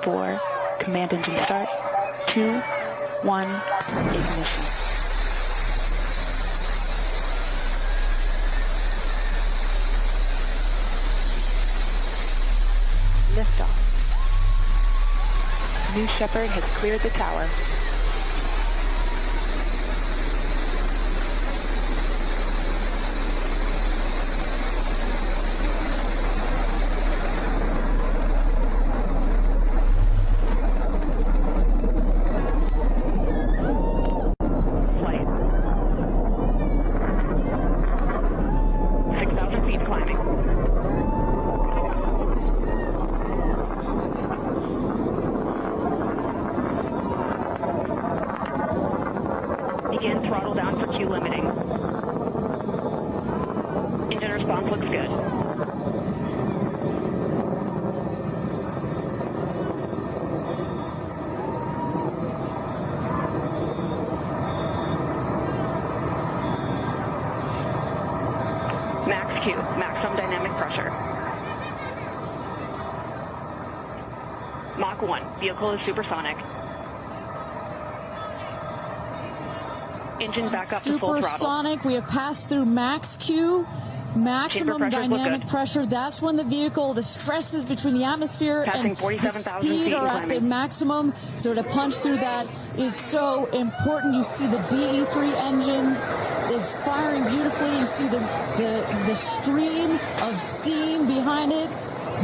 4, command engine start, 2, 1, ignition. Liftoff. New Shepard has cleared the tower. Flight. 6,000 feet climbing. Begin throttle down for Q limiting. Engine response looks good. Max Q, maximum dynamic pressure. Mach 1, vehicle is supersonic. Engine back up to full throttle. Supersonic, we have passed through max Q, maximum dynamic pressure. That's when the vehicle, the stresses between the atmosphere and the speed are at the maximum. So to punch through that is so important. You see the BE3 engines is firing beautifully. You see the stream of steam behind it.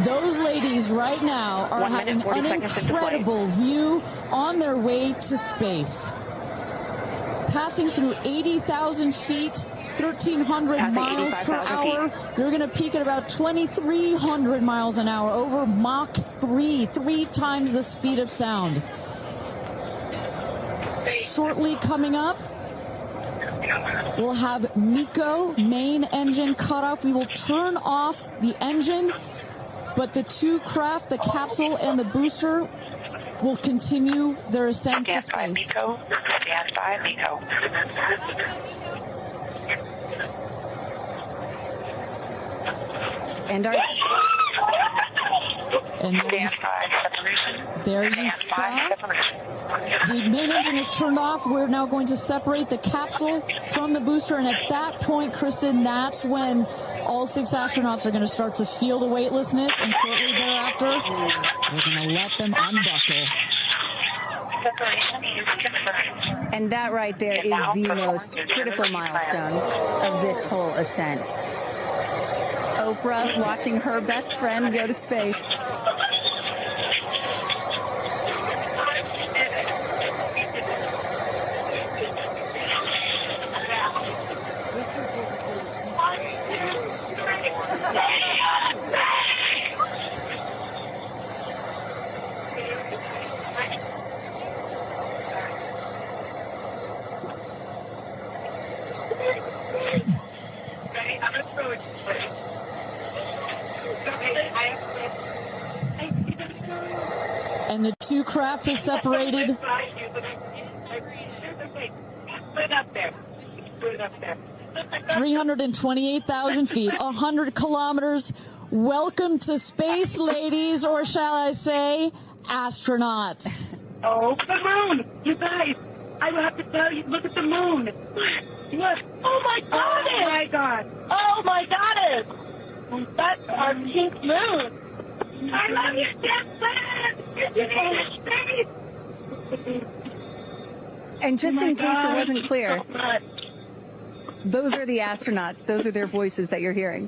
Those ladies right now are having an incredible view on their way to space. Passing through 80,000 feet, 1,300 miles per hour. You're going to peak at about 2,300 miles an hour over Mach 3, 3 times the speed of sound. Shortly coming up, we'll have MECO, main engine cutoff. We will turn off the engine, but the two craft, the capsule and the booster, will continue their ascent to space. Stand by, MECO. And there you saw the main engine is turned off. We're now going to separate the capsule from the booster, and at that point, Kristen, that's when all 6 astronauts are going to start to feel the weightlessness, and shortly thereafter, we're going to let them unbuckle. And that right there is the most critical milestone of this whole ascent. Oprah watching her best friend go to space. And the two craft have separated. 328,000 feet, 100 kilometers. Welcome to space, ladies, or shall I say, astronauts. Oh, the moon! You guys, I will have to tell you, look at the moon. Look. Oh, my God! Oh, my God! Oh, my goddess! That's our pink moon. I love you, Jetson! And just in case it wasn't clear, those are the astronauts. Those are their voices that you're hearing.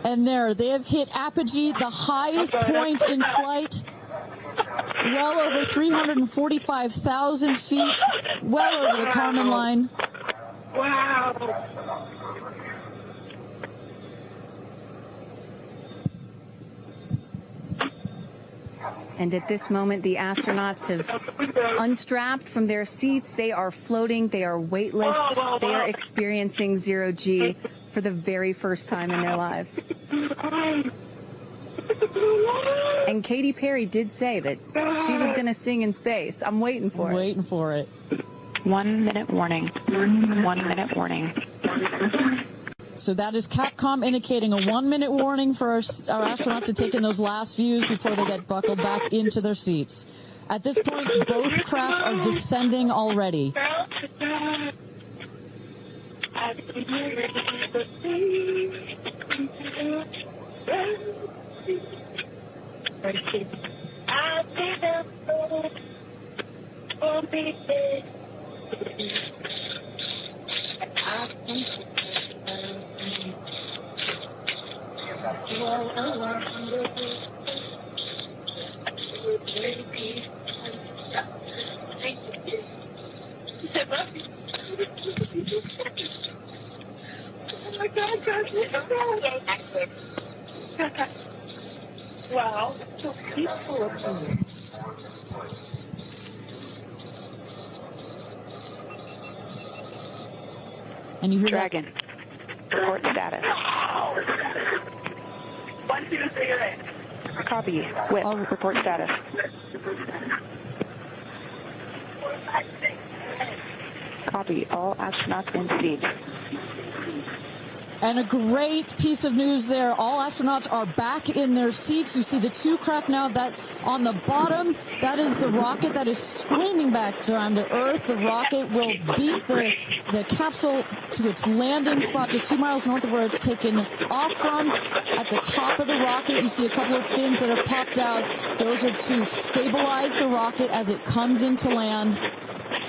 And there, they have hit apogee, the highest point in flight, well over 345,000 feet, well over the Kármán line. Wow. And at this moment, the astronauts have unstrapped from their seats. They are floating. They are weightless. They are experiencing zero-G for the very first time in their lives. And Katy Perry did say that she was going to sing in space. I'm waiting for it. Waiting for it. 1 minute warning. 1 minute warning. So that is Capcom indicating a 1-minute warning for our astronauts to take in those last views before they get buckled back into their seats. At this point, both craft are descending already. Wow, so peaceful up here. And you hear Dragon. Report status. 1, 2, 3, right. Copy. Whip. Report status. Copy. All astronauts in seat. And a great piece of news there. All astronauts are back in their seats. You see the two craft now that on the bottom, that is the rocket that is screaming back down to Earth. The rocket will beat the capsule to its landing spot just 2 miles north of where it's taken off from. At the top of the rocket, you see a couple of fins that have popped out. Those are to stabilize the rocket as it comes into land.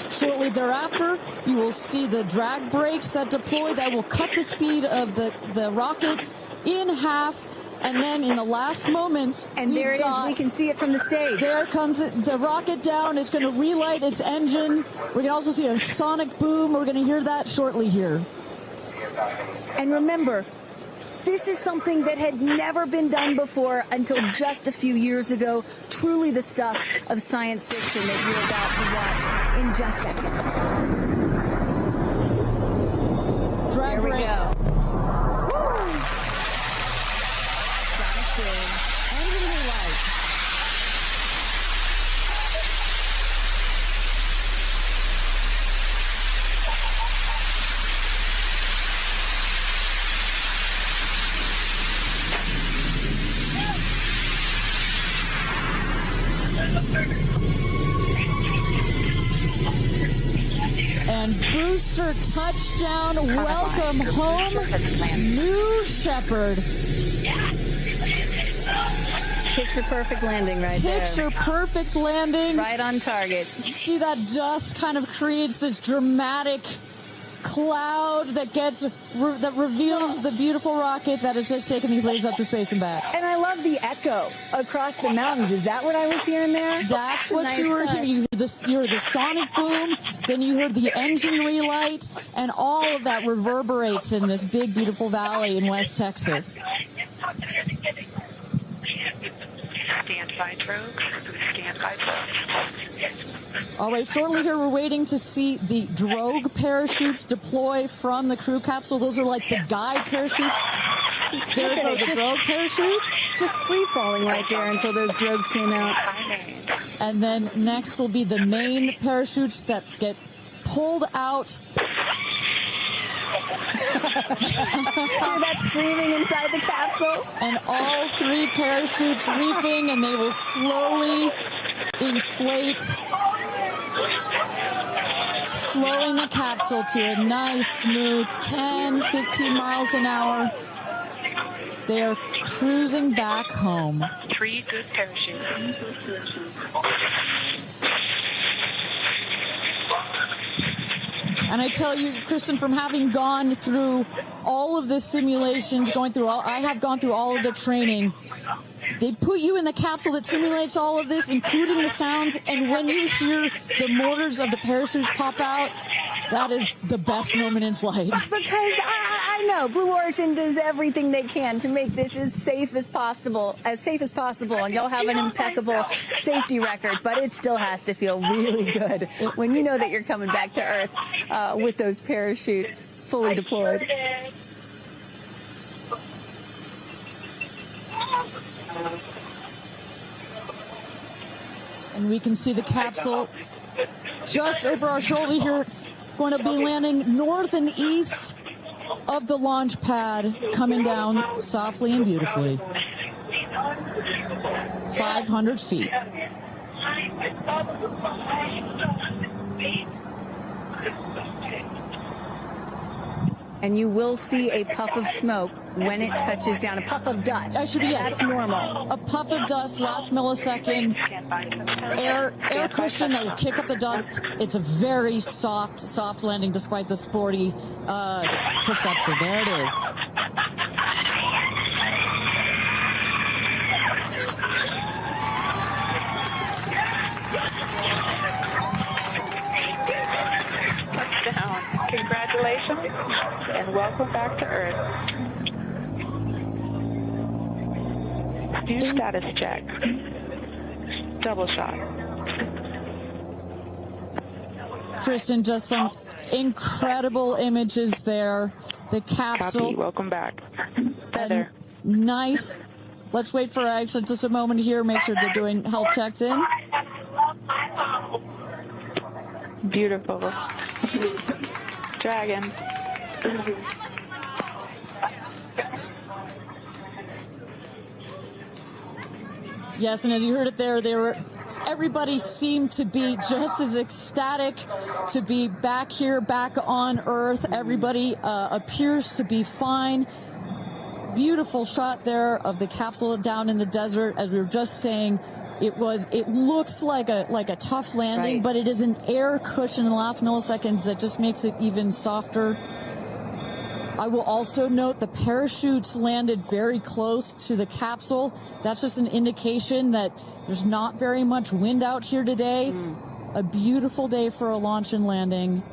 Shortly thereafter, you will see the drag brakes that deploy that will cut the speed of the rocket in half. And then in the last moments, and there it is. We can see it from the stage. There comes the rocket down. It's going to relight its engine. We're going to also see a sonic boom. We're going to hear that shortly here. And remember, this is something that had never been done before until just a few years ago. Truly the stuff of science fiction that you're about to watch in just seconds. Drag there we brakes. go. Engine relight. And booster touchdown, welcome home, New Shepard. Picture perfect landing right there. Picture perfect landing. Right on target. You see that dust kind of creates this dramatic cloud that that reveals the beautiful rocket that has just taken these ladies up to space and back. And I love the echo across the mountains. Is that what I was hearing there? That's what nice you were hearing. You heard the sonic boom, then you heard the engine relight, and all of that reverberates in this big, beautiful valley in West Texas. Stand by drogues. Stand by drogues. All right, shortly here we're waiting to see the drogue parachutes deploy from the crew capsule. Those are like the guide parachutes. There go the drogue parachutes. Just free falling right there until those drogues came out. And then next will be the main parachutes that get pulled out. Hear that screaming inside the capsule? And all three parachutes reefing, and they will slowly inflate, slowing the capsule to a nice, smooth 10, 15 miles an hour. They are cruising back home. 3 good parachutes. And I tell you, Kristen, from having gone through all of the simulations, I have gone through all of the training. They put you in the capsule that simulates all of this, including the sounds, and when you hear the motors of the parachutes pop out, that is the best moment in flight. Because I know Blue Origin does everything they can to make this as safe as possible, and you'll have an impeccable safety record, but it still has to feel really good when you know that you're coming back to Earth with those parachutes fully deployed. And we can see the capsule just over our shoulder here, going to be landing north and east of the launch pad coming down softly and beautifully. 500 feet. And you will see a puff of smoke when it touches down, a puff of dust. Actually, yes. That's normal. A puff of dust, last milliseconds, air cushion that will kick up the dust. It's a very soft landing despite the sporty perception. There it is. Congratulations, and welcome back to Earth. Do status check. Double shot. Kristen, just some incredible images there. The capsule. Copy. Welcome back. Heather. Nice. Let's wait for actually just a moment here. Make sure they're doing health checks in. Beautiful. Dragon. Yes, and as you heard it there, everybody seemed to be just as ecstatic to be back here, back on Earth. Everybody appears to be fine. Beautiful shot there of the capsule down in the desert. As we were just saying, it looks like a tough landing, right, but it is an air cushion in the last milliseconds that just makes it even softer. I will also note the parachutes landed very close to the capsule. That's just an indication that there's not very much wind out here today. A beautiful day for a launch and landing.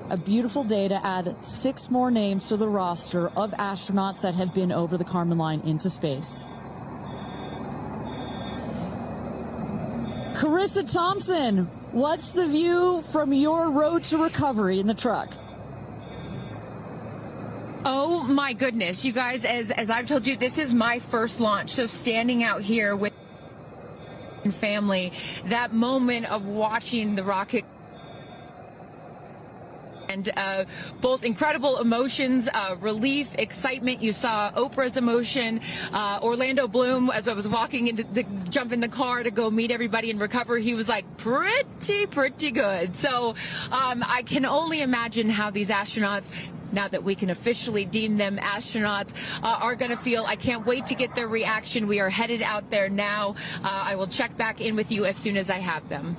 A beautiful day to add 6 more names to the roster of astronauts that have been over the Kármán line into space. Carissa Thompson, what's the view from your road to recovery in the truck? Oh my goodness, you guys, as I've told you, this is my first launch. So standing out here with family, that moment of watching the rocket, and both incredible emotions, relief, excitement. You saw Oprah's emotion, Orlando Bloom, as I was walking jump in the car to go meet everybody in recovery, he was like pretty good. So I can only imagine how these astronauts, now that we can officially deem them astronauts, are going to feel. I can't wait to get their reaction. We are headed out there now. I will check back in with you as soon as I have them.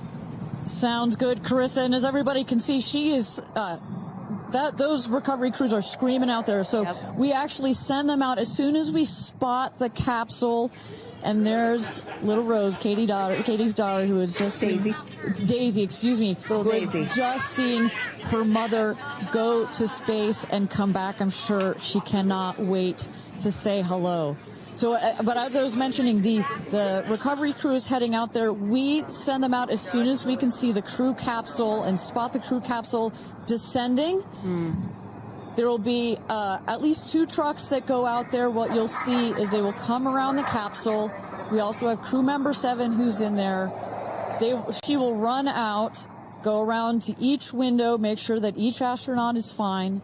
Sounds good, Carissa. And as everybody can see, she is those recovery crews are screaming out there. So we actually send them out as soon as we spot the capsule. And there's little Rose, Katie's daughter, who is just Daisy, excuse me, who is just seeing her mother go to space and come back. I'm sure she cannot wait to say hello. So, but as I was mentioning, the recovery crew is heading out there. We send them out as soon as we can see the crew capsule and spot the crew capsule descending. There will be at least 2 trucks that go out there. What you'll see is they will come around the capsule. We also have crew member 7 who's in there. She will run out, go around to each window, make sure that each astronaut is fine,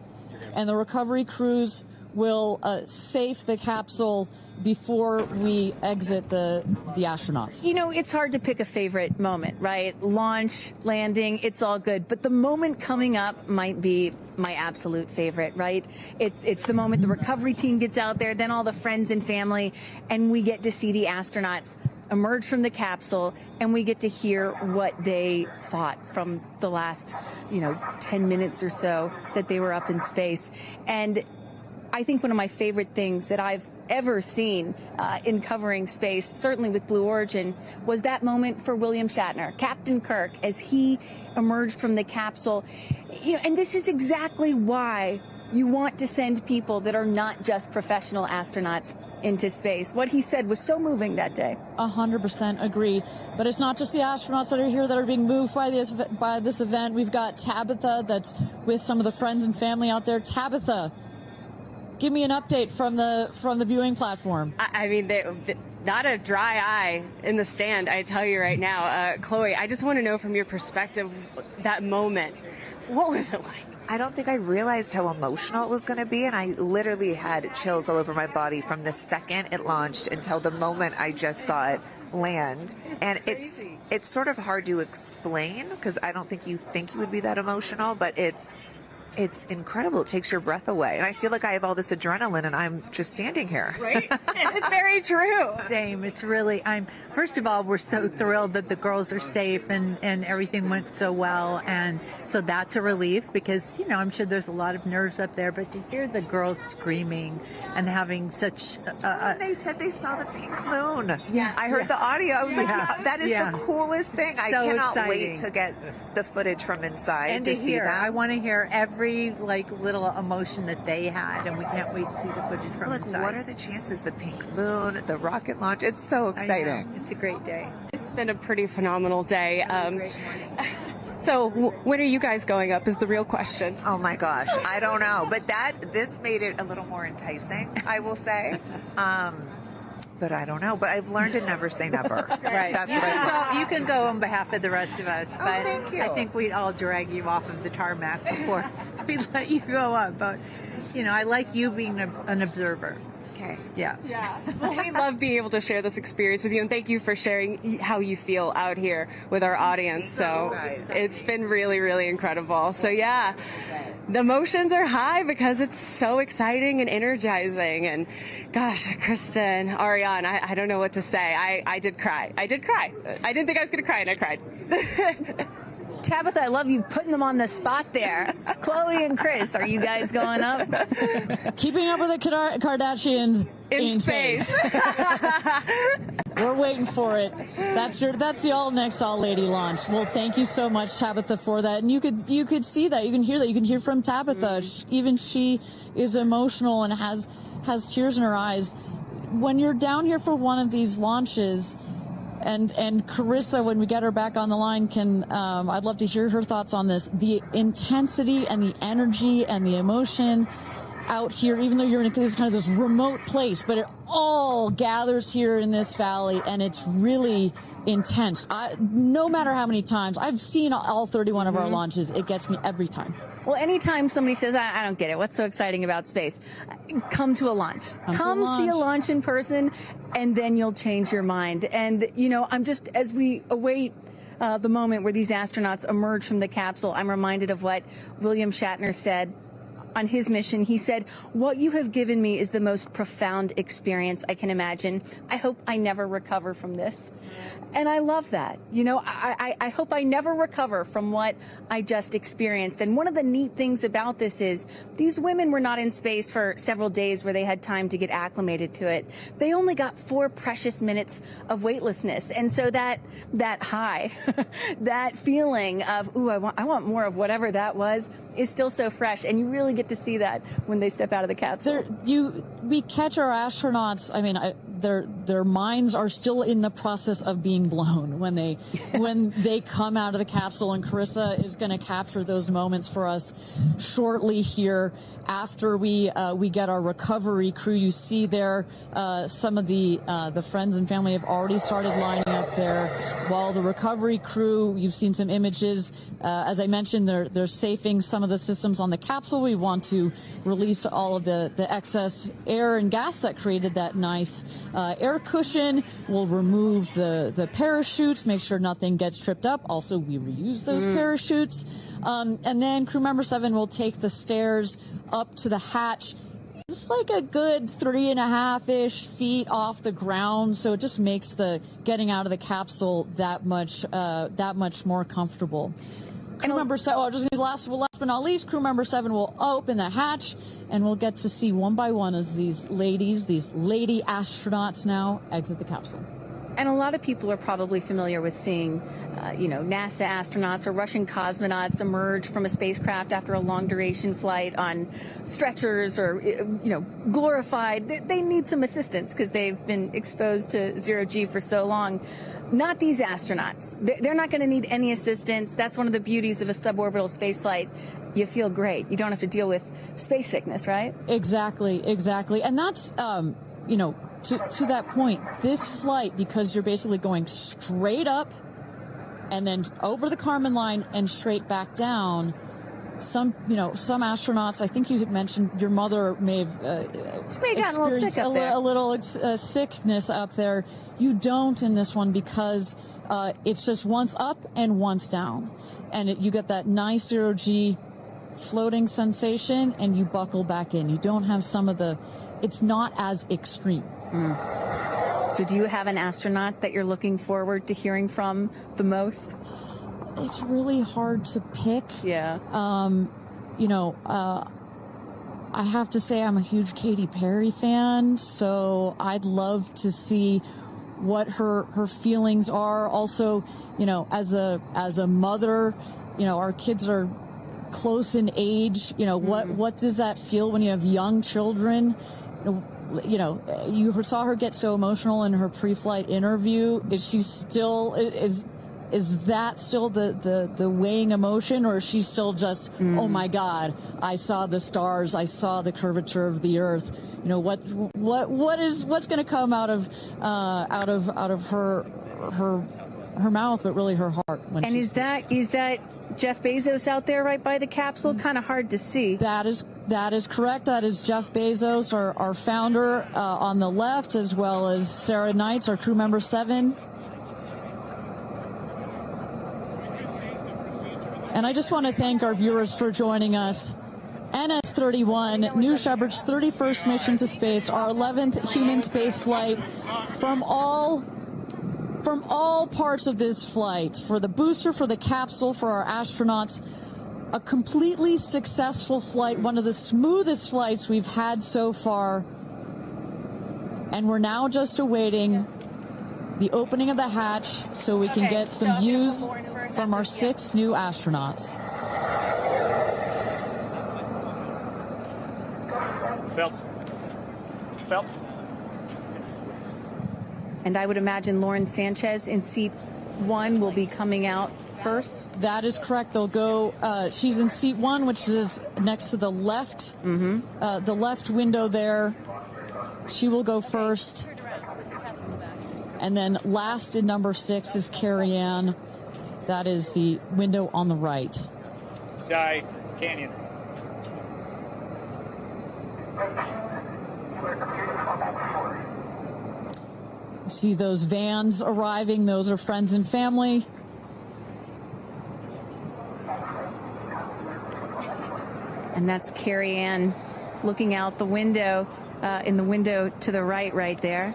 and the recovery crews will safe the capsule before we exit the astronauts. You know, it's hard to pick a favorite moment, right? Launch, landing, it's all good. But the moment coming up might be my absolute favorite, right? It's the moment the recovery team gets out there, then all the friends and family, and we get to see the astronauts emerge from the capsule, and we get to hear what they thought from the last, 10 minutes or so that they were up in space. And I think one of my favorite things that I've ever seen in covering space, certainly with Blue Origin, was that moment for William Shatner, Captain Kirk, as he emerged from the capsule. And this is exactly why you want to send people that are not just professional astronauts into space. What he said was so moving that day. 100% agree. But it's not just the astronauts that are here that are being moved by this event. We've got Tabitha that's with some of the friends and family out there. Tabitha, give me an update from the viewing platform. I mean, not a dry eye in the stand, I tell you right now. Chloe, I just want to know from your perspective, that moment, what was it like? I don't think I realized how emotional it was going to be, and I literally had chills all over my body from the second it launched until the moment I just saw it land. And it's sort of hard to explain because I don't think you would be that emotional, but it's incredible. It takes your breath away. And I feel like I have all this adrenaline and I'm just standing here. Right? It's very true. Same. It's really, first of all, we're so thrilled that the girls are safe and everything went so well. And so that's a relief because, you know, I'm sure there's a lot of nerves up there, but to hear the girls screaming and having such they said they saw the pink moon. Yeah. I heard the audio. I was like, that is the coolest thing. I cannot exciting. wait to get the footage from inside and to see that. I want to hear every little emotion that they had, and we can't wait to see the footage from inside. What are the chances? The pink moon, the rocket launch. It's so exciting. It's a great day. It's been a pretty phenomenal day. So when are you guys going up is the real question. Oh my gosh, I don't know, but this made it a little more enticing, I will say. But I don't know. But I've learned to never say never. Right. You can go on behalf of the rest of us. But thank you. I think we'd all drag you off of the tarmac before we let you go up. But, you know, I like you being an observer. Okay. Yeah. Well, we love being able to share this experience with you, and thank you for sharing how you feel out here with our audience. So it's been really, really incredible. So yeah, the emotions are high because it's so exciting and energizing. And gosh, Kristen, Ariane, I don't know what to say. I did cry. I didn't think I was going to cry, and I cried. Tabitha, I love you putting them on the spot there. Chloe and Chris, are you guys going up? Keeping up with the Kardashians in space. We're waiting for it. That's the all next all lady launch. Well, thank you so much, Tabitha, for that. And you could see that, you can hear that, you can hear from Tabitha. Even she is emotional and has tears in her eyes. When you're down here for one of these launches. And Carissa, when we get her back on the line, I'd love to hear her thoughts on this. The intensity and the energy and the emotion out here, even though you're in this remote place, but it all gathers here in this valley, and it's really intense. No matter how many times I've seen all 31 of our launches, it gets me every time. Well, anytime somebody says, I don't get it, what's so exciting about space? Come to a launch. Come see a launch in person, and then you'll change your mind. And, you know, as we await the moment where these astronauts emerge from the capsule, I'm reminded of what William Shatner said on his mission. He said, "What you have given me is the most profound experience I can imagine. I hope I never recover from this." And I love that. You know, I hope I never recover from what I just experienced. And one of the neat things about this is these women were not in space for several days where they had time to get acclimated to it. They only got 4 precious minutes of weightlessness. And so that high, that feeling of, ooh, I want more of whatever that was, is still so fresh. And you really get to see that when they step out of the capsule. We catch our astronauts. I mean, their minds are still in the process of being blown when they come out of the capsule, and Carissa is going to capture those moments for us shortly here after we get our recovery crew. You see there some of the friends and family have already started lining up there, while the recovery crew, you've seen some images. As I mentioned, they're safing some of the systems on the capsule. We want to release all of the excess air and gas that created that nice air cushion. We'll remove the parachutes, make sure nothing gets tripped up. Also, we reuse those parachutes. And then crew member 7 will take the stairs up to the hatch. It's like a good 3.5-ish feet off the ground, so it just makes the getting out of the capsule that much more comfortable. Crew member 7, last but not least, crew member 7 will open the hatch, and we'll get to see one by one as these lady astronauts now exit the capsule. And a lot of people are probably familiar with seeing, NASA astronauts or Russian cosmonauts emerge from a spacecraft after a long duration flight on stretchers or, glorified. They need some assistance because they've been exposed to zero-G for so long. Not these astronauts. They're not going to need any assistance. That's one of the beauties of a suborbital spaceflight. You feel great. You don't have to deal with space sickness, right? Exactly. And that's, to that point, this flight, because you're basically going straight up and then over the Kármán line and straight back down, some astronauts, I think you had mentioned your mother may have experienced a little sickness up there. You don't in this one because it's just once up and once down. And you get that nice zero-G floating sensation and you buckle back in. You don't have it's not as extreme. So do you have an astronaut that you're looking forward to hearing from the most? It's really hard to pick. Yeah. I have to say I'm a huge Katy Perry fan, so I'd love to see what her feelings are. Also, as a mother, our kids are close in age. What does that feel when you have young children? You saw her get so emotional in her pre-flight interview. Is that still the weighing emotion, or is she still just, oh my God, I saw the stars, I saw the curvature of the Earth? What's going to come out of her mouth, but really her heart? And is that Jeff Bezos out there right by the capsule? Kind of hard to see. That is correct. That is Jeff Bezos, our founder, on the left, as well as Sarah Knights, our crew member 7. And I just want to thank our viewers for joining us. NS-31, New Shepard's 31st mission to space, our 11th human space flight. From all parts of this flight, for the booster, for the capsule, for our astronauts, a completely successful flight, one of the smoothest flights we've had so far. And we're now just awaiting the opening of the hatch so we can get some views from our 6 new astronauts. Belts. And I would imagine Lauren Sanchez in seat 1 will be coming out first. That is correct. They'll go. She's in seat 1, which is next to the left. The left window there. She will go first. And then last in number 6 is Carrie Ann. That is the window on the right. Sky Canyon. You see those vans arriving. Those are friends and family. And that's Carrie Ann looking out the window, in the window to the right there.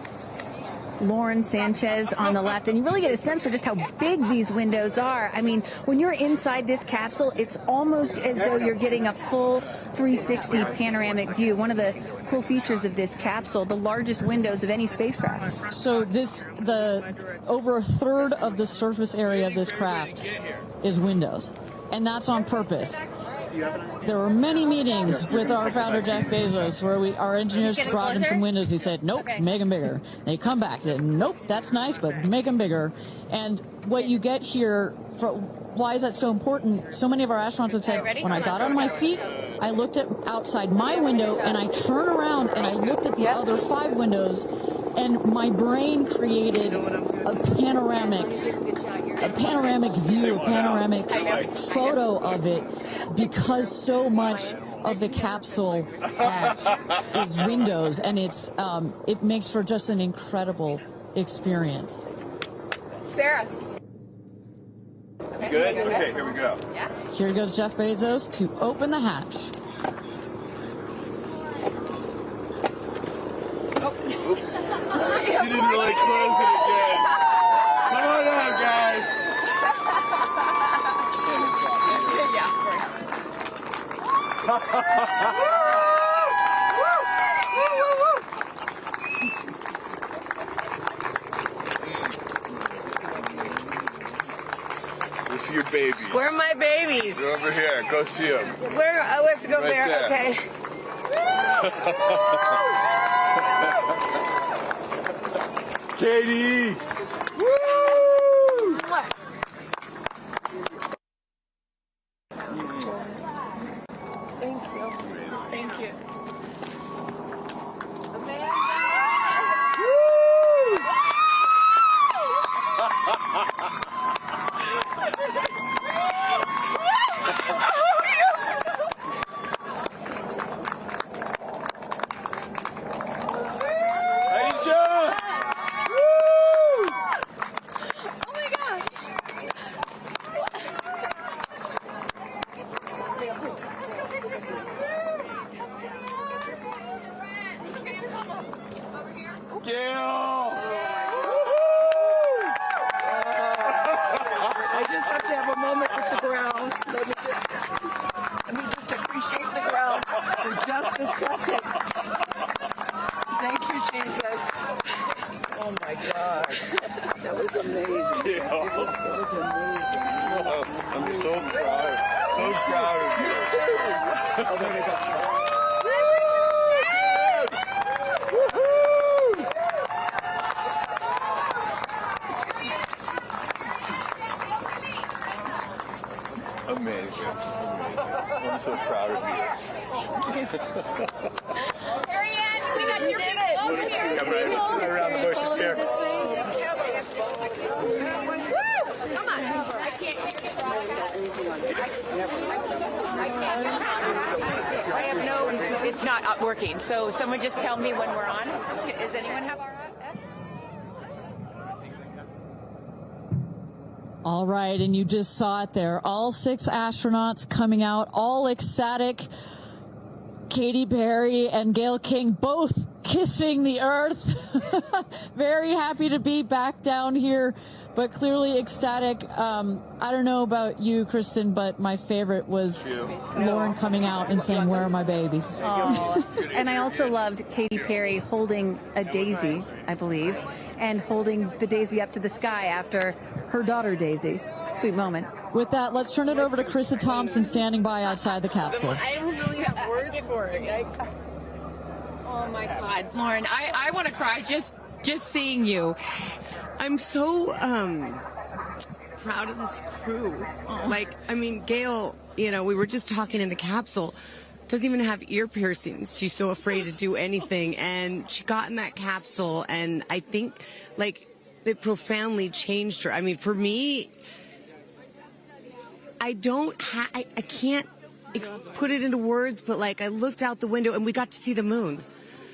Lauren Sanchez on the left, and you really get a sense for just how big these windows are. I mean, when you're inside this capsule, it's almost as though you're getting a full 360 panoramic view. One of the cool features of this capsule, the largest windows of any spacecraft. So over a third of the surface area of this craft is windows, and that's on purpose. There were many meetings with our founder, Jeff Bezos, where our engineers brought him some windows. He said, nope, make them bigger. They come back. They said, nope, that's nice, but make them bigger. And what you get here, why is that so important? So many of our astronauts have said, when I got out of my seat, I looked outside my window, and I turned around, and I looked at the other 5 windows, and my brain created a panoramic view, a panoramic photo of it, because so much of the capsule is windows, and it makes for just an incredible experience. Sarah. Good? Okay, here we go. Here goes Jeff Bezos to open the hatch. She didn't really close it again. Come on out, guys. Let's see your babies. Where are my babies? They're over here. Go see them. Where? Oh, we have to go Right there. there. Okay. Katie! Woo! Thank you. Thank you. Gail! I just have to have a moment with the ground. Let me just appreciate the ground for just a second. Thank you, Jesus. Oh my God. That was amazing. Yeah. That was amazing. I'm so proud. So proud of you. Oh, there we go. Amazing. I'm so proud of you. Marianne, we got your big love here. Come right around the bushes here. Come on. I can't hear I have no, it's not working. So someone just tell me when we're on. Does anyone have our All right, and you just saw it there. All 6 astronauts coming out, all ecstatic. Katy Perry and Gayle King both kissing the Earth. Very happy to be back down here, but clearly ecstatic. I don't know about you, Kristen, but my favorite was Lauren coming out and saying, "Where are my babies?" Oh. And I also loved Katy Perry holding a daisy, I believe, and holding the daisy up to the sky after her daughter Daisy. Sweet moment. With that, let's turn it over to Krista Thompson standing by outside the capsule. I don't really have words for it. Oh my God, Lauren, I want to cry just seeing you. I'm so proud of this crew. Like, I mean, Gail, we were just talking in the capsule, doesn't even have ear piercings. She's so afraid to do anything. And she got in that capsule, and I think, like, it profoundly changed her. I mean, for me, I can't put it into words, but, like, I looked out the window, and we got to see the moon.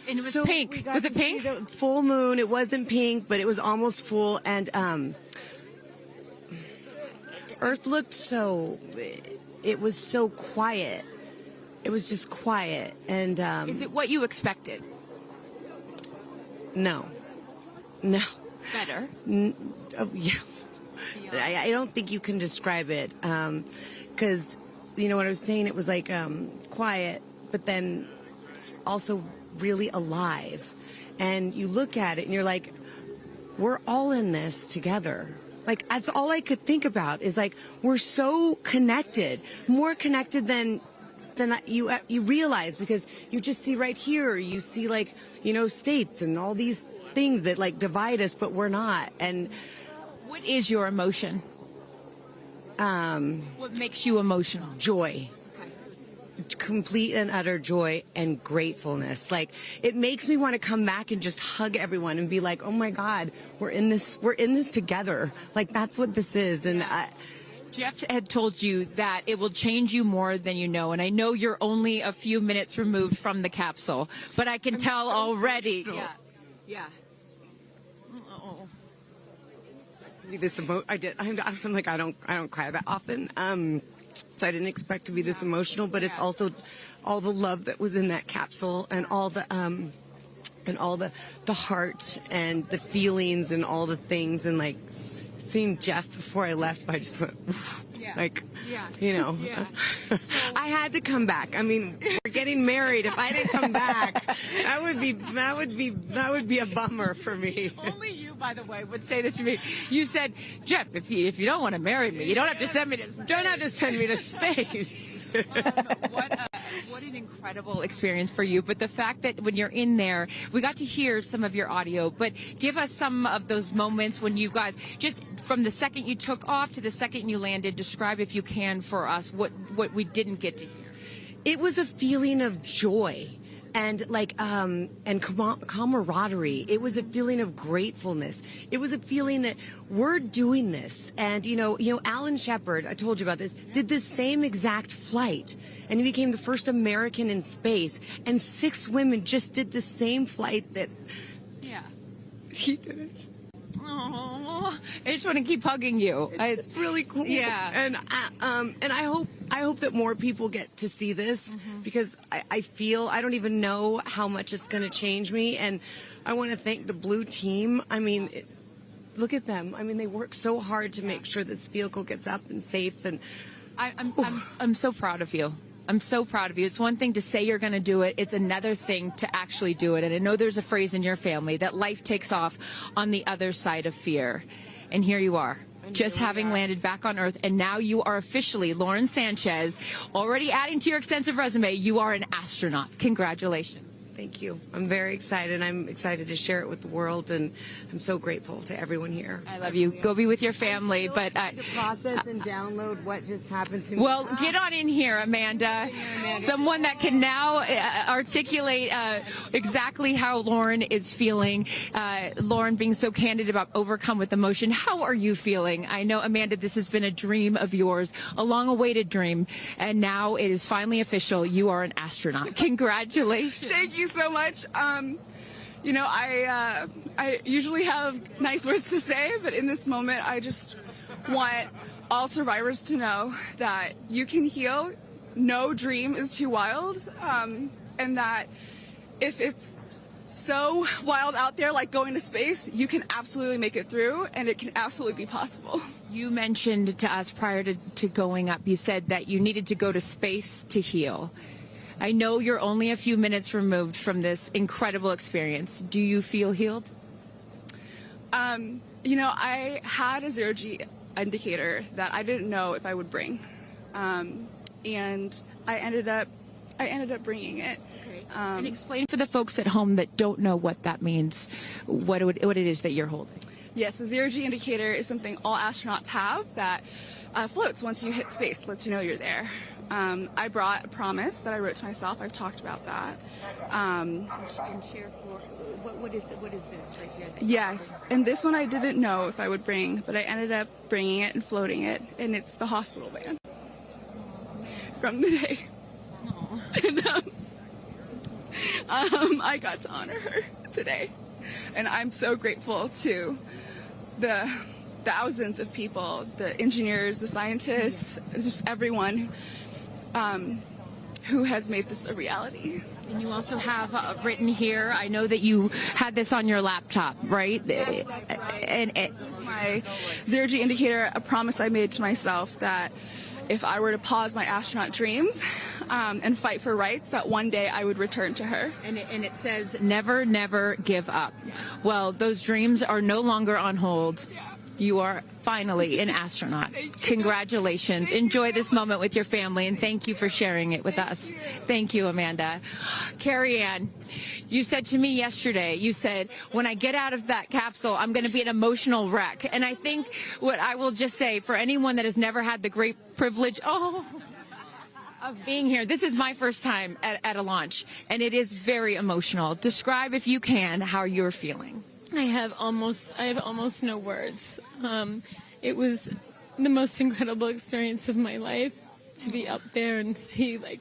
And it was pink. Was it pink? Full moon. It wasn't pink, but it was almost full. And Earth looked it was so quiet. It was just quiet. And is it what you expected? No. Better. Oh, yeah. I don't think you can describe it. Because, what I was saying, it was like quiet, but then also really alive. And you look at it and you're like, we're all in this together. Like, that's all I could think about is, like, we're so connected, more connected than you realize, because you just see right here, you see, like, states and all these things that, like, divide us, but we're not. And what is your emotion? What makes you emotional? Joy. Complete and utter joy and gratefulness. Like, it makes me want to come back and just hug everyone and be like, oh my God, we're in this together. Like, that's what this is. And Jeff had told you that it will change you more than you know, and I know you're only a few minutes removed from the capsule, but I can tell already. Emotional. Yeah. To be this I don't cry that often. So I didn't expect to be this emotional, but it's also all the love that was in that capsule, and all the heart and the feelings and all the things, and, like, seeing Jeff before I left, I just went, oof, like, I had to come back. I mean, we're getting married. If I didn't come back, that would be a bummer for me. Only you, by the way, would say this to me. You said, Jeff, if you don't want to marry me, you don't have to send me to space. Don't have to send me to space. What an incredible experience for you. But the fact that when you're in there, we got to hear some of your audio, but give us some of those moments when you guys, just from the second you took off to the second you landed, describe, if you can, for us what we didn't get to hear. It was a feeling of joy and, like, and camaraderie. It was a feeling of gratefulness. It was a feeling that we're doing this. And, Alan Shepard, I told you about this, did the same exact flight. And he became the first American in space. And 6 women just did the same flight that he did it. Oh, I just want to keep hugging you. It's really cool. Yeah. And I hope that more people get to see this because I feel I don't even know how much it's going to change me. And I want to thank the Blue team. I mean, look at them. I mean, they work so hard to make sure this vehicle gets up and safe. And I'm so proud of you. I'm so proud of you. It's one thing to say you're going to do it. It's another thing to actually do it. And I know there's a phrase in your family that life takes off on the other side of fear. And here you are, just having landed back on Earth. And now you are officially, Lauren Sanchez, already adding to your extensive resume, you are an astronaut. Congratulations. Thank you. I'm very excited. I'm excited to share it with the world, and I'm so grateful to everyone here. I love you. Go be with your family. But to process and download what just happened to me. Well, get on in here, Amanda. Someone that can now articulate exactly how Lauren is feeling. Lauren being so candid about overcome with emotion. How are you feeling? I know, Amanda, this has been a dream of yours, a long-awaited dream, and now it is finally official. You are an astronaut. Congratulations. Thank you so much. You know, I usually have nice words to say, but in this moment, I just want all survivors to know that you can heal. No dream is too wild, and that if it's so wild out there, like going to space, you can absolutely make it through, and it can absolutely be possible. You mentioned to us prior to going up, you said that you needed to go to space to heal. I know you're only a few minutes removed from this incredible experience. Do you feel healed? You know, I had a zero-G indicator that I didn't know if I would bring, and I ended up bringing it. Okay. And explain for the folks at home that don't know what that means, what it is that you're holding. Yes, the zero-G indicator is something all astronauts have that floats once you hit space, lets you know you're there. I brought a promise that I wrote to myself. I've talked about that. And share for what is this right here? Yes, and this one I didn't know if I would bring, but I ended up bringing it and floating it, and it's the hospital band from the day. And I got to honor her today, and I'm so grateful to the thousands of people, the engineers, the scientists, just everyone who has made this a reality. And you also have written here, I know that you had this on your laptop, right? Yes, that's right. And this is my zero-G indicator, a promise I made to myself that if I were to pause my astronaut dreams and fight for rights, that one day I would return to her. And it says, never, never give up. Well, those dreams are no longer on hold. You are finally an astronaut. Congratulations. Enjoy this moment with your family, and thank you for sharing it with us. Thank you, Amanda. Carrie Ann, you said to me yesterday, you said, when I get out of that capsule, I'm going to be an emotional wreck. And I think what I will just say, for anyone that has never had the great privilege of being here, this is my first time at a launch, and it is very emotional. Describe, if you can, how you're feeling. I have almost no words. It was the most incredible experience of my life to be up there and see like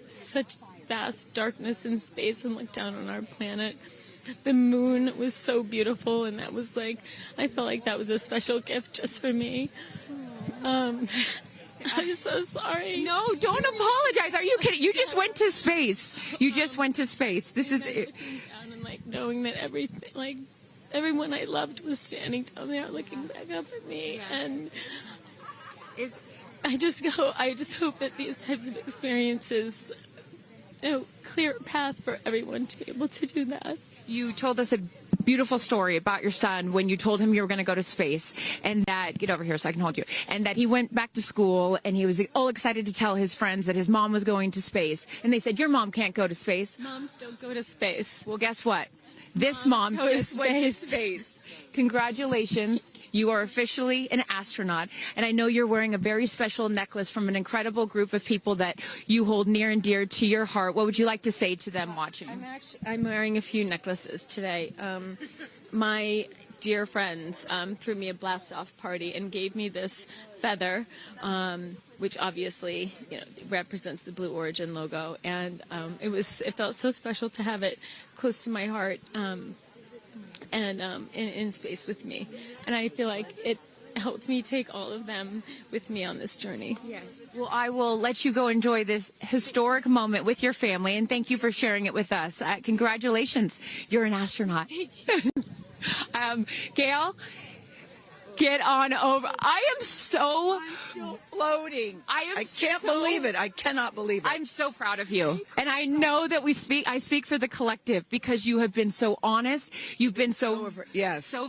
such vast darkness in space and look down on our planet. The moon was so beautiful, and that was like, I felt like that was a special gift just for me. I'm so sorry. No, don't apologize. Are you kidding? You just went to space. You just went to space. This is it. Like knowing that everyone I loved was standing down there looking back up at me, and I just hope that these types of experiences, clear a path for everyone to be able to do that. You told us a beautiful story about your son when you told him you were going to go to space, and that, get over here so I can hold you, and that he went back to school and he was all excited to tell his friends that his mom was going to space, and they said, your mom can't go to space. Moms don't go to space. Well, guess what? This mom just went to space. Congratulations. You are officially an astronaut. And I know you're wearing a very special necklace from an incredible group of people that you hold near and dear to your heart. What would you like to say to them watching? I'm wearing a few necklaces today. My dear friends threw me a blast-off party and gave me this feather, which obviously represents the Blue Origin logo. And it felt so special to have it close to my heart. and in space with me. And I feel like it helped me take all of them with me on this journey. Yes. Well, I will let you go enjoy this historic moment with your family, and thank you for sharing it with us. Congratulations. You're an astronaut. Gail, get on over. I'm still floating. I can't believe it. I cannot believe it. I'm so proud of you. And I know that I speak for the collective because you have been so honest. You've been so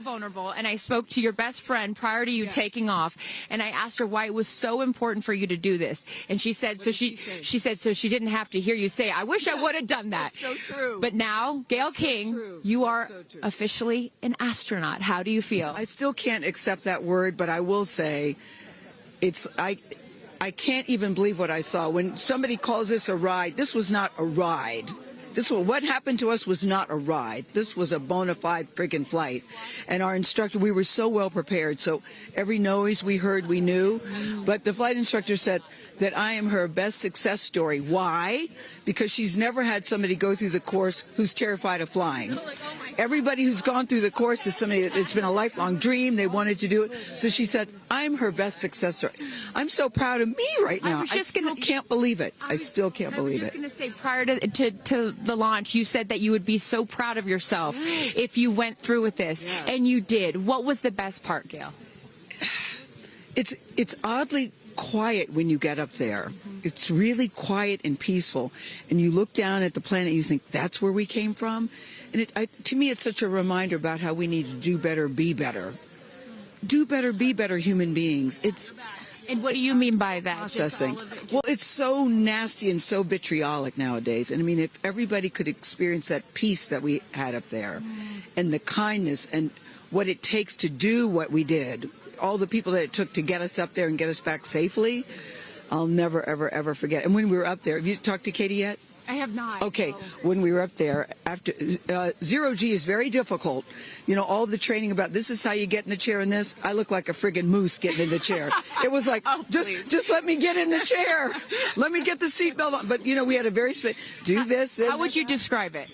vulnerable. And I spoke to your best friend prior to you taking off. And I asked her why it was so important for you to do this. And she said, she said, so she didn't have to hear you say, I wish I would have done that. That's so true. But now, Gail King, you are officially an astronaut. How do you feel? I still can't accept that word, but I will say, I can't even believe what I saw. When somebody calls this a ride, this was not a ride. What happened to us was not a ride. This was a bona fide friggin' flight. And our instructor, we were so well prepared. So every noise we heard, we knew. But the flight instructor said that I am her best success story. Why? Because she's never had somebody go through the course who's terrified of flying. Everybody who's gone through the course is somebody that it's been a lifelong dream. They wanted to do it. So she said, I'm her best success story. I'm so proud of me right now. I still can't believe it. I still can't believe it. I was just going to say, prior to the launch, you said that you would be so proud of yourself if you went through with this. And you did. What was the best part, Gail? It's oddly quiet when you get up there. It's really quiet and peaceful. And you look down at the planet and you think, that's where we came from? And to me, it's such a reminder about how we need to do better, be better. Do better, be better human beings. And what do you mean by that? Processing. Well, it's so nasty and so vitriolic nowadays. And I mean, if everybody could experience that peace that we had up there and the kindness and what it takes to do what we did, all the people that it took to get us up there and get us back safely, I'll never, ever, ever forget. And when we were up there, have you talked to Katie yet? I have not. Okay, when we were up there, after zero G is very difficult. You know, all the training about this is how you get in the chair and this. I look like a friggin' moose getting in the chair. It was like, just let me get in the chair. Let me get the seatbelt on. But, you know, we had a very do this. How would you describe it?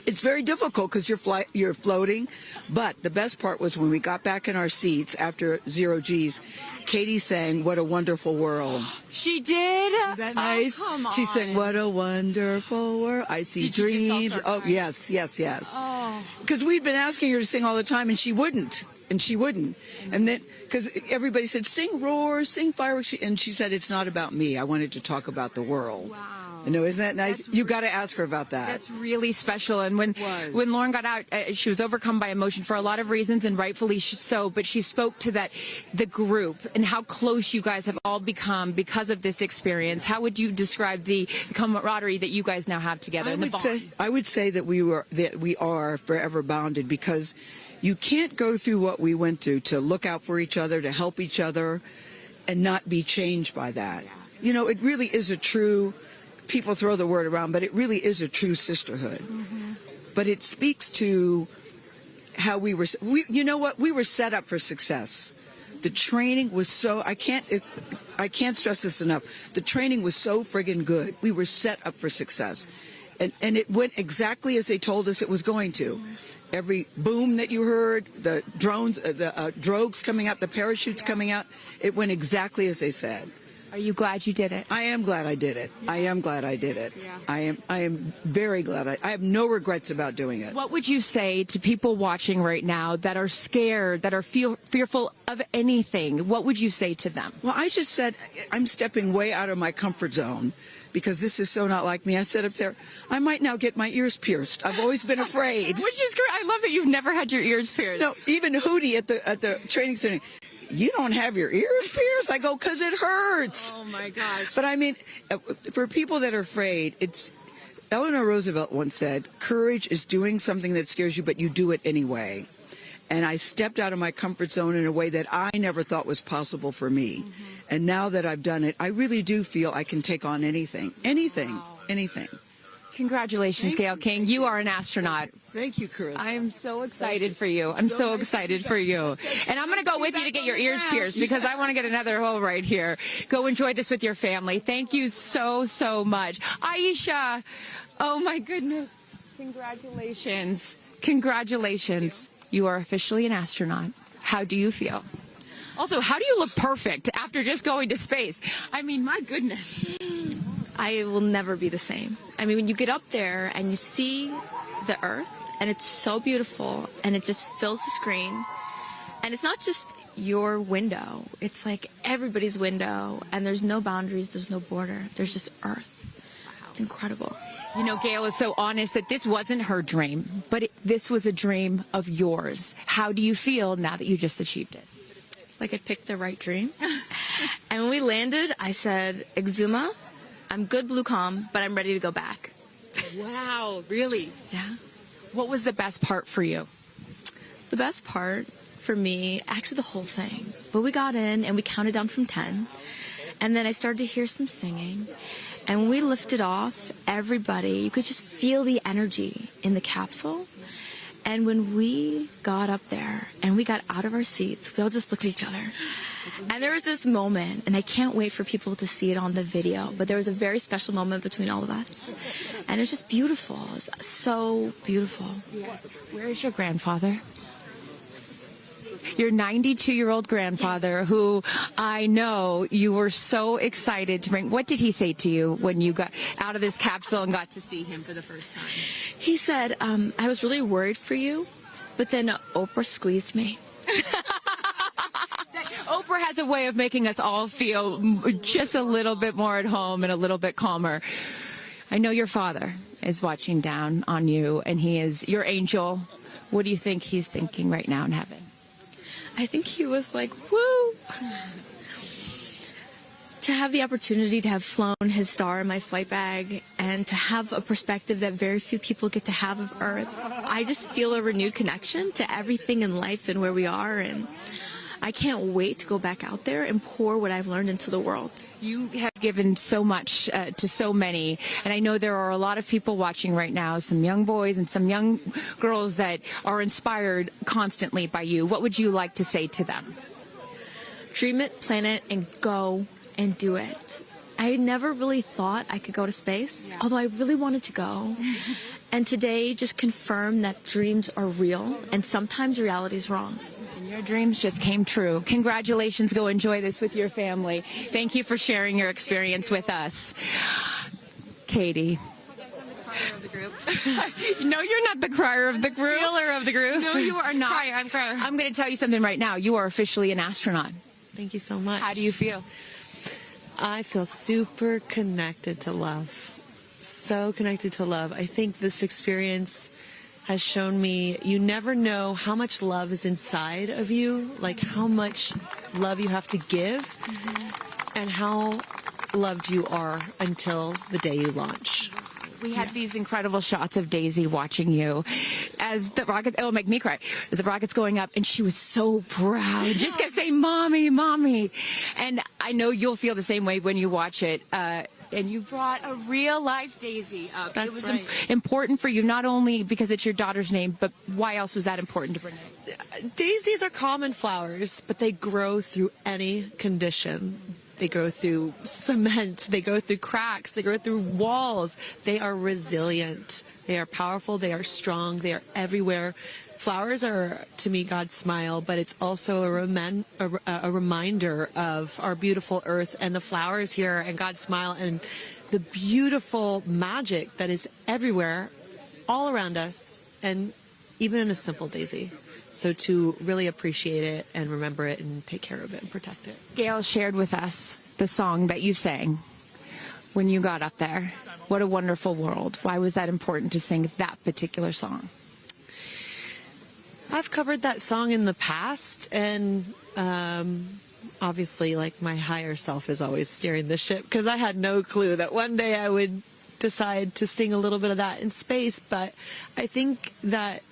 It's very difficult because you're floating. But the best part was when we got back in our seats after zero G's, Katie sang, "What a Wonderful World." She did? Isn't that nice? Oh, come on. She sang, "What a wonderful world. I see dreams." Oh, yes. Oh. Because we'd been asking her to sing all the time, and she wouldn't. And then, because everybody said, sing roar, sing fireworks. And she said, it's not about me. I wanted to talk about the world. Wow. You know, isn't that nice? You got to ask her about that. That's really special. And when Lauren got out, she was overcome by emotion for a lot of reasons, and rightfully so. But she spoke to the group and how close you guys have all become because of this experience. How would you describe the camaraderie that you guys now have together? I would say that we are forever bonded, because you can't go through what we went through to look out for each other, to help each other, and not be changed by that. You know, it really is a true. People throw the word around, but it really is a true sisterhood. But it speaks to how we were set up for success. The training was so, I can't stress this enough. The training was so friggin' good. We were set up for success. And it went exactly as they told us it was going to. Every boom that you heard, the drones, the drogues coming out, the parachutes coming out, it went exactly as they said. Are you glad you did it? I am glad I did it. I am glad I did it. I am very glad. I have no regrets about doing it. What would you say to people watching right now that are scared, that are fearful of anything? What would you say to them? Well, I just said I'm stepping way out of my comfort zone, because this is so not like me. I said up there, I might now get my ears pierced. I've always been afraid. Which is great. I love that you've never had your ears pierced. No, even Hootie at the training center. You don't have your ears pierced? I go, because it hurts. Oh, my gosh. But I mean, for people that are afraid, Eleanor Roosevelt once said, courage is doing something that scares you, but you do it anyway. And I stepped out of my comfort zone in a way that I never thought was possible for me. And now that I've done it, I really do feel I can take on anything. Anything. Congratulations, Gail King. You are an astronaut. Thank you, Chris. I am so excited for you. I'm so excited for you. And I'm going to go with you to get your ears pierced, because I want to get another hole right here. Go enjoy this with your family. Thank you so, so much. Aisha, oh my goodness. Congratulations. Congratulations. You are officially an astronaut. How do you feel? Also, how do you look perfect after just going to space? I mean, my goodness. I will never be the same. I mean, when you get up there and you see the Earth, and it's so beautiful, and it just fills the screen, and it's not just your window. It's like everybody's window, and there's no boundaries, there's no border. There's just Earth. It's incredible. You know, Gail is so honest that this wasn't her dream, but this was a dream of yours. How do you feel now that you just achieved it? Like I picked the right dream. And when we landed, I said, Exuma, I'm good, blue calm, but I'm ready to go back. Wow, really? Yeah. What was the best part for you? The best part for me, actually the whole thing. But we got in and we counted down from 10. And then I started to hear some singing. And when we lifted off, everybody, you could just feel the energy in the capsule. And when we got up there and we got out of our seats, we all just looked at each other. And there was this moment, and I can't wait for people to see it on the video, but there was a very special moment between all of us. And it was just beautiful. It was so beautiful. Yes. Where is your grandfather? Your 92-year-old grandfather, who I know you were so excited to bring. What did he say to you when you got out of this capsule and got to see him for the first time? He said, I was really worried for you, but then Oprah squeezed me. Oprah has a way of making us all feel just a little bit more at home and a little bit calmer. I know your father is watching down on you, and he is your angel. What do you think he's thinking right now in heaven? I think he was like, woo! To have the opportunity to have flown his star in my flight bag and to have a perspective that very few people get to have of Earth, I just feel a renewed connection to everything in life and where we are, and I can't wait to go back out there and pour what I've learned into the world. You have given so much to so many, and I know there are a lot of people watching right now, some young boys and some young girls that are inspired constantly by you. What would you like to say to them? Dream it, plan it, and go and do it. I never really thought I could go to space, although I really wanted to go. And today just confirmed that dreams are real, and sometimes reality is wrong. Your dreams just came true. Congratulations. Go enjoy this with your family. Thank you for sharing your experience with us. Katie. No, you're not the crier of the group. Killer of the group. No, you are not. I'm crier. I'm going to tell you something right now. You are officially an astronaut. Thank you so much. How do you feel? I feel super connected to love. So connected to love. I think this experience has shown me you never know how much love is inside of you, like how much love you have to give, and how loved you are until the day you launch. We had these incredible shots of Daisy watching you as the rocket, it'll make me cry, as the rocket's going up, and she was so proud. Just kept saying, Mommy, Mommy. And I know you'll feel the same way when you watch it. And you brought a real-life Daisy up. That's it was right. important for you, not only because it's your daughter's name, but why else was that important to bring it? Daisies are common flowers, but they grow through any condition. They grow through cement. They go through cracks. They go through walls. They are resilient. They are powerful. They are strong. They are everywhere. Flowers are, to me, God's smile, but it's also a reminder of our beautiful Earth and the flowers here and God's smile and the beautiful magic that is everywhere, all around us, and even in a simple daisy. So to really appreciate it and remember it and take care of it and protect it. Gail shared with us the song that you sang when you got up there. What a wonderful world. Why was that important to sing that particular song? I've covered that song in the past, and obviously, like, my higher self is always steering the ship, because I had no clue that one day I would decide to sing a little bit of that in space. But I think that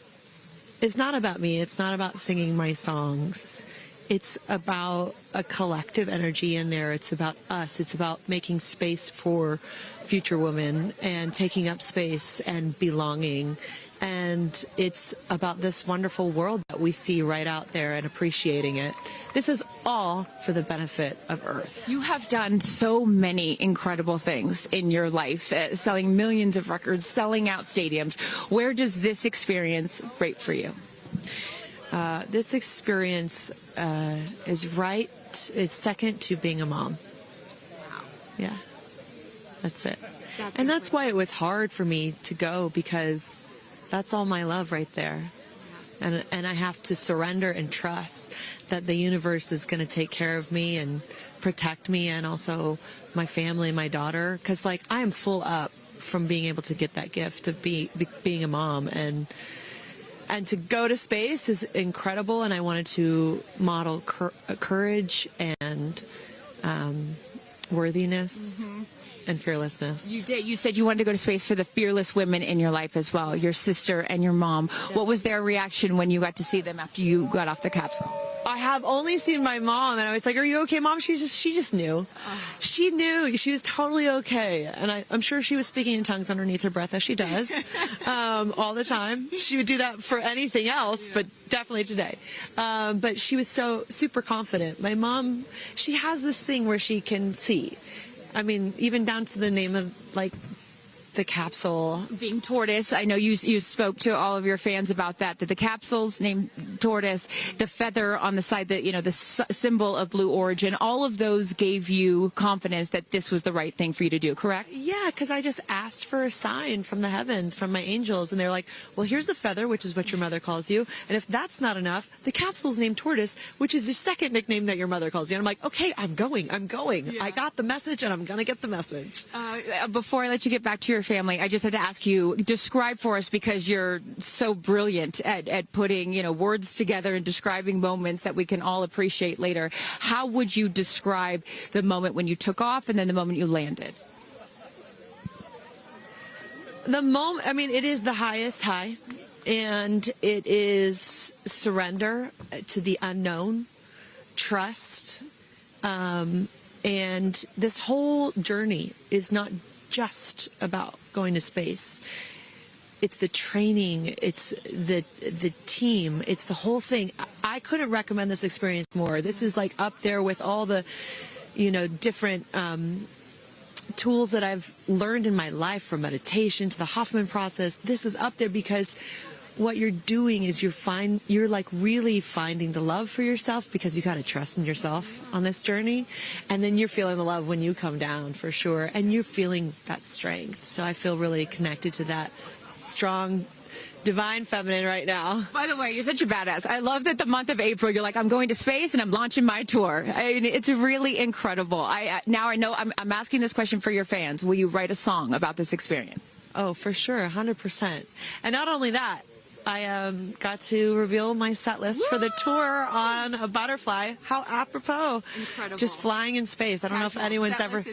it's not about me. It's not about singing my songs. It's about a collective energy in there. It's about us. It's about making space for future women and taking up space and belonging. And it's about this wonderful world that we see right out there and appreciating it. This is all for the benefit of Earth. You have done so many incredible things in your life, selling millions of records, selling out stadiums. Where does this experience rate for you? this experience is second to being a mom. Yeah, that's it. And that's why it was hard for me to go, because that's all my love right there. And I have to surrender and trust that the universe is going to take care of me and protect me, and also my family and my daughter. Because, like, I am full up from being able to get that gift of being a mom. And to go to space is incredible, and I wanted to model courage and worthiness. Mm-hmm. And fearlessness. You did. You said you wanted to go to space for the fearless women in your life as well, your sister and your mom. Yeah. What was their reaction when you got to see them after you got off the capsule? I have only seen my mom, and I was like, "Are you okay, Mom?" She just knew. She knew. She was totally okay, and I'm sure she was speaking in tongues underneath her breath, as she does all the time. She would do that for anything else, but definitely today. But she was so super confident. My mom, she has this thing where she can see. I mean, even down to the name of, like, the capsule being tortoise. I know you spoke to all of your fans about that the capsule's named tortoise, the feather on the side, that, you know, the symbol of Blue Origin, all of those gave you confidence that this was the right thing for you to do, correct? Yeah, because I just asked for a sign from the heavens, from my angels, and they're like, well, here's the feather, which is what your mother calls you, and if that's not enough, the capsule's named tortoise, which is the second nickname that your mother calls you. And I'm like, okay, I'm going. Yeah. I got the message, and I'm gonna get the message. Before I let you get back to your family, I just had to ask you, describe for us, because you're so brilliant at putting, you know, words together and describing moments that we can all appreciate later. How would you describe the moment when you took off and then the moment you landed? The moment, I mean, it is the highest high, and it is surrender to the unknown, trust, and this whole journey is not just about going to space. It's the training, it's the team, it's the whole thing. I couldn't recommend this experience more. This is like up there with all the, you know, different tools that I've learned in my life, from meditation to the Hoffman process. This is up there because what you're doing is you're like really finding the love for yourself, because you got to trust in yourself on this journey, and then you're feeling the love when you come down, for sure, and you're feeling that strength. So I feel really connected to that strong divine feminine right now. By the way, you're such a badass. I love that the month of April, you're like, I'm going to space and I'm launching my tour. I mean, it's really incredible. Now I know I'm asking this question for your fans. Will you write a song about this experience? Oh, for sure, 100%. And not only that, I got to reveal my set list for the tour on a butterfly. How apropos. Incredible. Just flying in space. I don't know if anyone's ever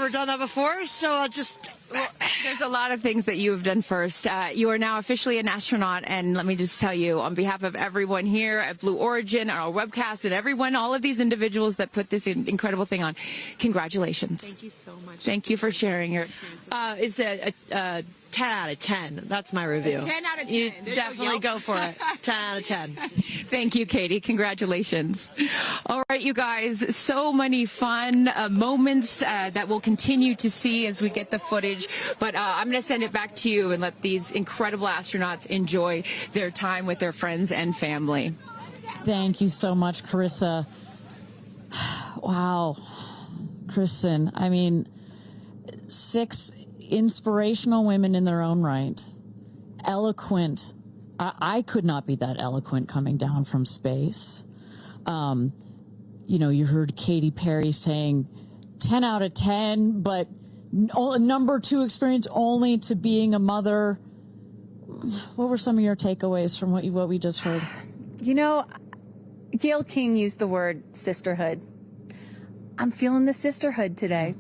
done that before, so I'll just... Well, there's a lot of things that you have done first. You are now officially an astronaut, and let me just tell you, on behalf of everyone here at Blue Origin, our webcast, and everyone, all of these individuals that put this incredible thing on, congratulations. Thank you so much. Thank you for sharing your experience. Is it a 10 out of 10? That's my review. 10 out of 10. You definitely go for it. 10 out of 10. Thank you, Katie. Congratulations. All right, you guys, so many fun moments that we'll continue to see as we get the footage. But I'm going to send it back to you and let these incredible astronauts enjoy their time with their friends and family. Thank you so much, Carissa. Wow. Kristen, I mean, 6 inspirational women in their own right. Eloquent. I could not be that eloquent coming down from space. You know, you heard Katy Perry saying 10 out of 10, but number 2 experience only to being a mother. What were some of your takeaways from what we just heard? You know, Gail King used the word sisterhood. I'm feeling the sisterhood today.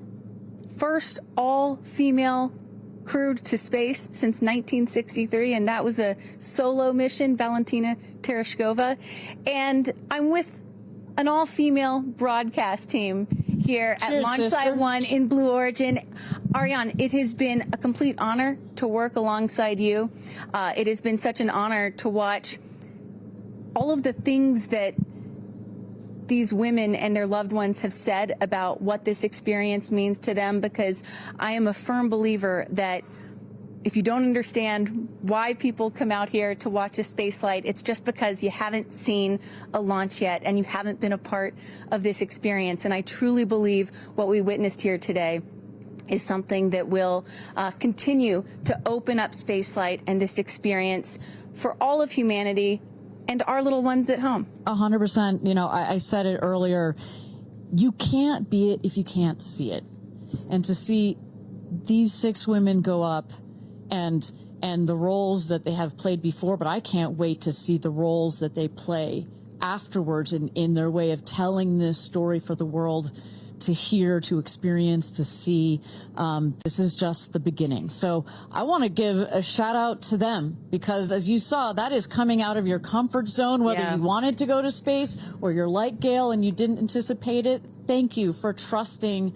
First all-female crew to space since 1963, and that was a solo mission, Valentina Tereshkova. And I'm with an all-female broadcast team here at Launch Site 1 in Blue Origin. Ariane, it has been a complete honor to work alongside you. It has been such an honor to watch all of the things that these women and their loved ones have said about what this experience means to them, because I am a firm believer that if you don't understand why people come out here to watch a space flight, it's just because you haven't seen a launch yet and you haven't been a part of this experience. And I truly believe what we witnessed here today is something that will continue to open up spaceflight and this experience for all of humanity and our little ones at home. 100%. You know, I said it earlier, you can't be it if you can't see it. And to see these 6 women go up and the roles that they have played before, but I can't wait to see the roles that they play afterwards in their way of telling this story for the world to hear, to experience, to see. This is just the beginning. So I want to give a shout out to them because, as you saw, that is coming out of your comfort zone, whether you wanted to go to space or you're like Gail and you didn't anticipate it. Thank you for trusting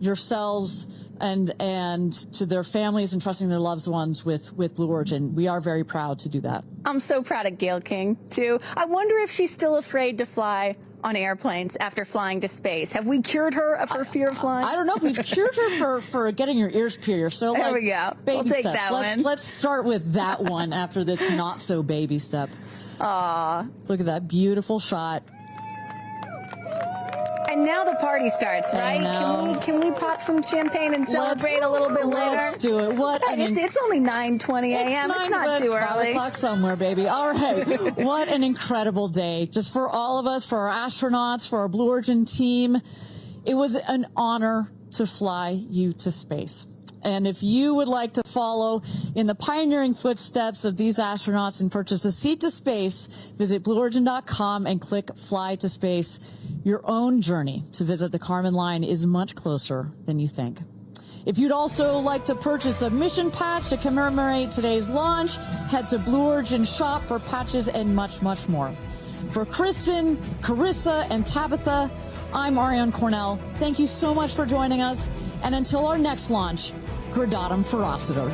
yourselves and to their families and trusting their loved ones with Blue Origin. We are very proud to do that. I'm so proud of Gail King, too. I wonder if she's still afraid to fly on airplanes after flying to space. Have we cured her of her fear of flying? I don't know if we've cured her for getting your ears pierced. So there we go. Baby we'll take steps. That one. Let's start with that one after this not so baby step. Aw. Look at that beautiful shot. And now the party starts, right? Can we pop some champagne and celebrate a little bit later? Let's do it. It's only 9:20 a.m. It's not too early. 5 o'clock somewhere, baby. All right. What an incredible day. Just for all of us, for our astronauts, for our Blue Origin team. It was an honor to fly you to space. And if you would like to follow in the pioneering footsteps of these astronauts and purchase a seat to space, visit BlueOrigin.com and click Fly to Space. Your own journey to visit the Kármán line is much closer than you think. If you'd also like to purchase a mission patch to commemorate today's launch, head to Blue Origin shop for patches and much, much more. For Kristen, Carissa, and Tabitha, I'm Ariane Cornell. Thank you so much for joining us. And until our next launch, Gradatum Ferocitor.